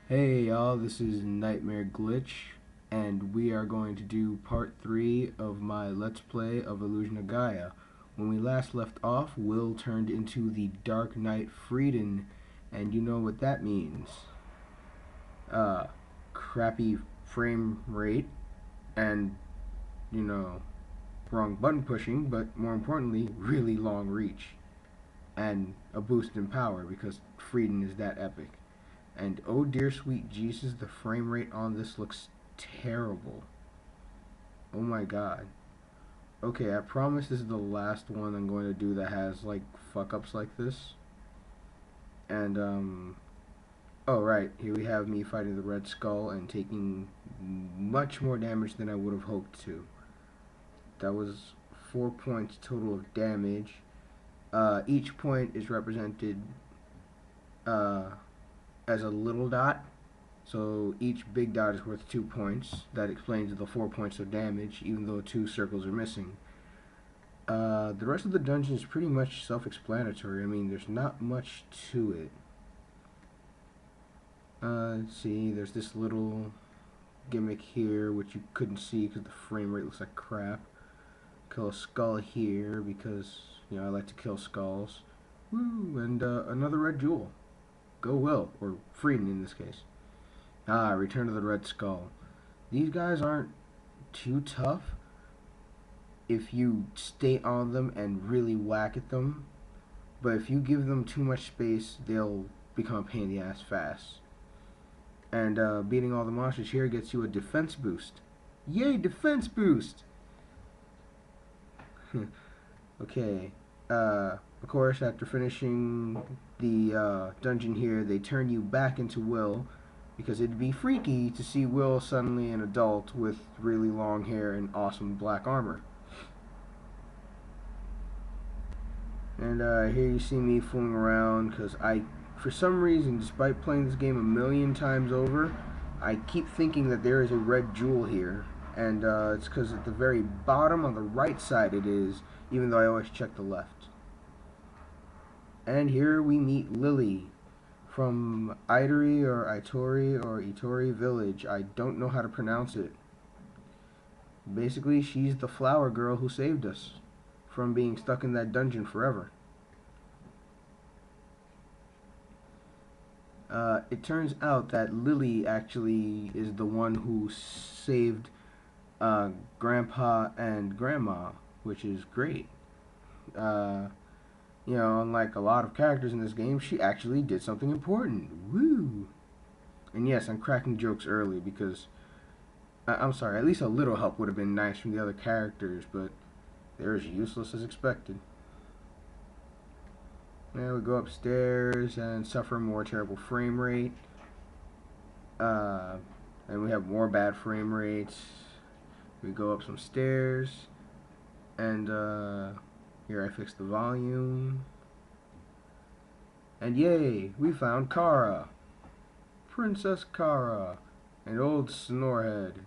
Hey y'all, this is Nightmare Glitch, and we are going to do part 3 of my Let's Play of Illusion of Gaia. When we last left off, Will turned into the Dark Knight Frieden, and you know what that means. Uh, Crappy frame rate, and, you know, wrong button pushing, but more importantly, really long reach. And a boost in power, because Frieden is that epic. And oh dear sweet Jesus, the frame rate on this looks terrible. Oh my god. Okay, I promise this is the last one I'm going to do that has like fuck ups like this. And oh right, here we have me fighting the Red Skull and taking much more damage than I would have hoped to. That was 4 points total of damage. Each point is represented uh, as a little dot. So each big dot is worth 2 points. That explains the 4 points of damage, even though 2 circles are missing. The rest of the dungeon is pretty much self-explanatory. I mean, there's not much to it. Let's see, there's this little gimmick here, which you couldn't see because the frame rate looks like crap. Kill a skull here because, you know, I like to kill skulls. Woo! And another red jewel. Go Will, or Frieden in this case. Ah, Return of the Red Skull. These guys aren't too tough if you stay on them and really whack at them, but if you give them too much space, they'll become a pain in the ass fast. And beating all the monsters here gets you a defense boost. Yay, defense boost! Okay, of course, after finishing the dungeon here, they turn you back into Will, because it'd be freaky to see Will suddenly an adult with really long hair and awesome black armor. And here you see me fooling around because for some reason, despite playing this game a million times over, I keep thinking that there is a red jewel here. And it's because at the very bottom on the right side it is, even though I always check the left. And here we meet Lily from Itori village. I don't know how to pronounce it. Basically, she's the flower girl who saved us from being stuck in that dungeon forever. It turns out that Lily actually is the one who saved Grandpa and Grandma, which is great. Uh, you know, unlike a lot of characters in this game, she actually did something important. Woo! And yes, I'm cracking jokes early because, I'm sorry, at least a little help would have been nice from the other characters, but they're as useless as expected. Now we go upstairs and suffer more terrible frame rate. And we have more bad frame rates. We go up some stairs, and here I fix the volume. And yay, we found Kara. Princess Kara, an old snorehead.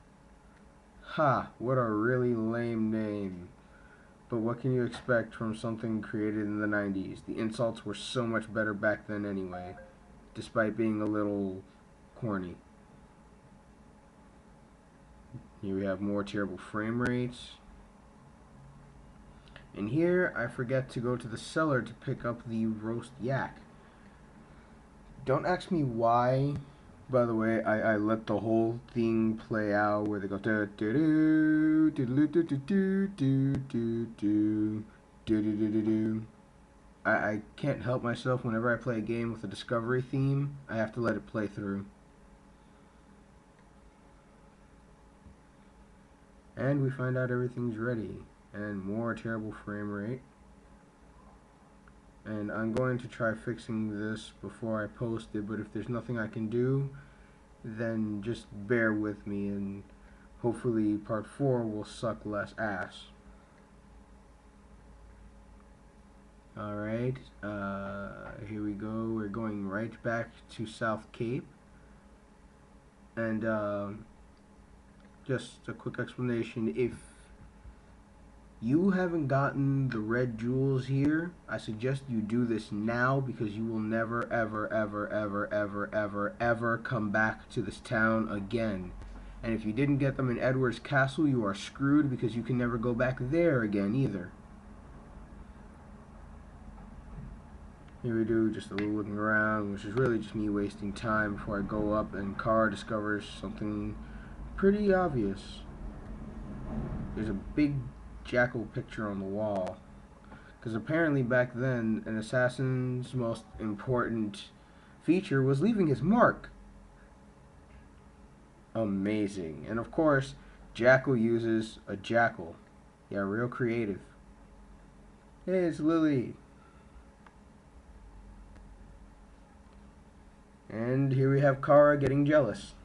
Ha, what a really lame name. But what can you expect from something created in the 90s? The insults were so much better back then anyway, despite being a little corny. Here we have more terrible frame rates. And here I forget to go to the cellar to pick up the roast yak. Don't ask me why. By the way, I let the whole thing play out where they go do do do do do do do do do do do do do. I can't help myself whenever I play a game with a discovery theme. I have to let it play through. And we find out everything's ready. And more terrible frame rate. And I'm going to try fixing this before I post it, but if there's nothing I can do, then just bear with me, and hopefully part 4 will suck less ass. Alright, here we go. We're going right back to South Cape. And just a quick explanation, if You haven't gotten the red jewels here. I suggest you do this now because you will never, ever, ever, ever, ever, ever, ever come back to this town again. And if you didn't get them in Edward's Castle, you are screwed because you can never go back there again either. Here we do just a little looking around, which is really just me wasting time before I go up and Kara discovers something pretty obvious. There's a big jackal picture on the wall. Because apparently back then, an assassin's most important feature was leaving his mark. Amazing. And of course, Jackal uses a jackal. Yeah, real creative. Hey, it's Lily. And here we have Kara getting jealous.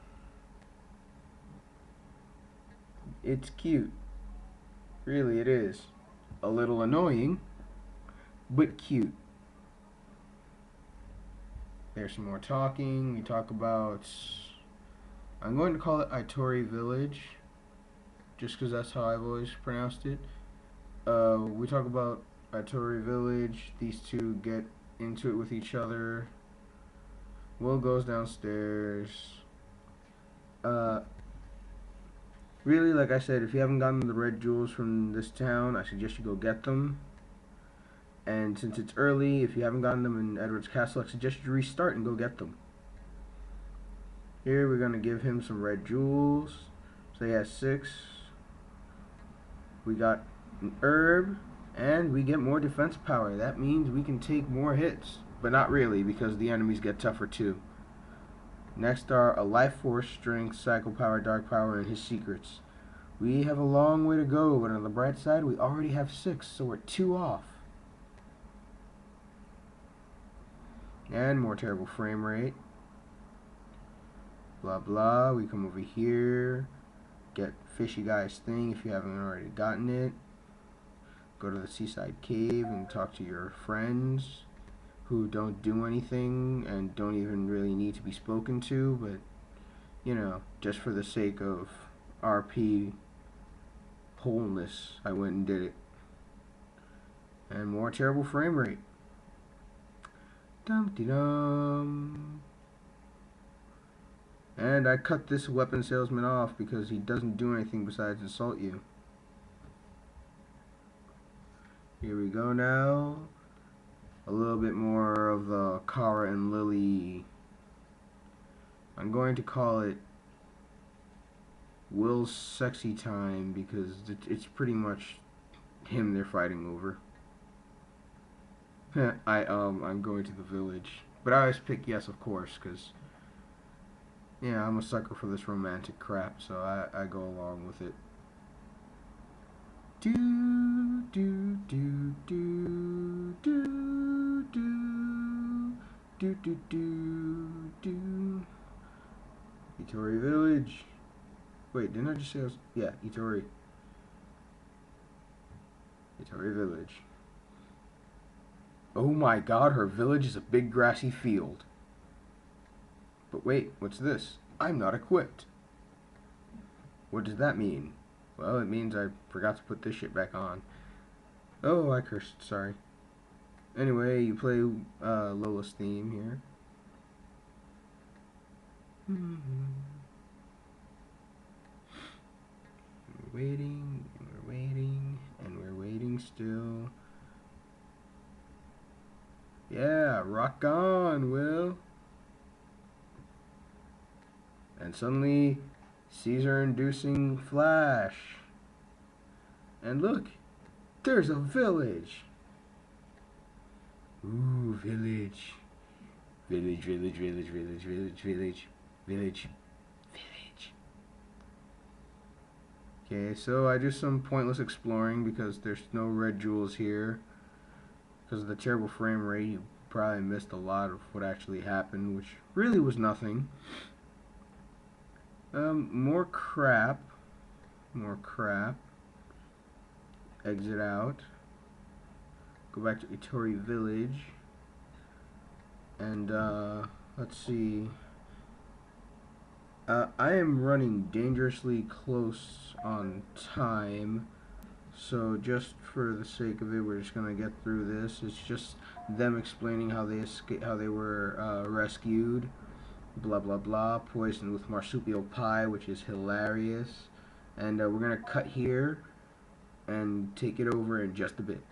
It's cute. Really, it is. A little annoying, but cute. There's some more talking. We talk about... I'm going to call it Itori Village, just because that's how I've always pronounced it. We talk about Itori Village. These two get into it with each other. Will goes downstairs. Really, like I said, if you haven't gotten the red jewels from this town, I suggest you go get them. And since it's early, if you haven't gotten them in Edward's Castle, I suggest you restart and go get them. Here we're going to give him some red jewels. So he has 6. We got an herb, and we get more defense power. That means we can take more hits. But not really, because the enemies get tougher too. Next are a life force, strength, psycho power, dark power, and his secrets. We have a long way to go, but on the bright side, we already have 6, so we're 2 off. And more terrible frame rate. Blah blah. We come over here, get Fishy Guy's thing if you haven't already gotten it. Go to the seaside cave and talk to your friends who don't do anything and don't even really need to be spoken to, but you know, just for the sake of RP wholeness, I went and did it. And more terrible frame rate. Dum-de-dum. And I cut this weapon salesman off because he doesn't do anything besides insult you. Here we go now. A little bit more of the Kara and Lily. I'm going to call it Will's sexy time because it's pretty much him they're fighting over. I'm going to the village, but I always pick yes, of course, because yeah, I'm a sucker for this romantic crap, so I go along with it. Do do do do do do do do do do. Itori Village. Wait, didn't I just say I was... Yeah, Itori. Itori Village. Oh my god, her village is a big grassy field. But wait, what's this? I'm not equipped. What does that mean? Well, it means I forgot to put this shit back on. Oh, I cursed, sorry. Anyway, you play Lola's theme here. We're waiting, and we're waiting, and we're waiting still. Yeah, rock on, Will. And suddenly, Caesar-inducing flash. And look, there's a village. Ooh, village. Village, village, village, village, village, village, village, village. Okay, so I do some pointless exploring because there's no red jewels here. Because of the terrible frame rate, you probably missed a lot of what actually happened, which really was nothing. More crap. More crap. Exit out. Go back to Itori Village. And, let's see. I am running dangerously close on time. So just for the sake of it, we're just gonna get through this. It's just them explaining how they were rescued, blah blah blah, poisoned with marsupial pie, which is hilarious. And we're gonna cut here and take it over in just a bit.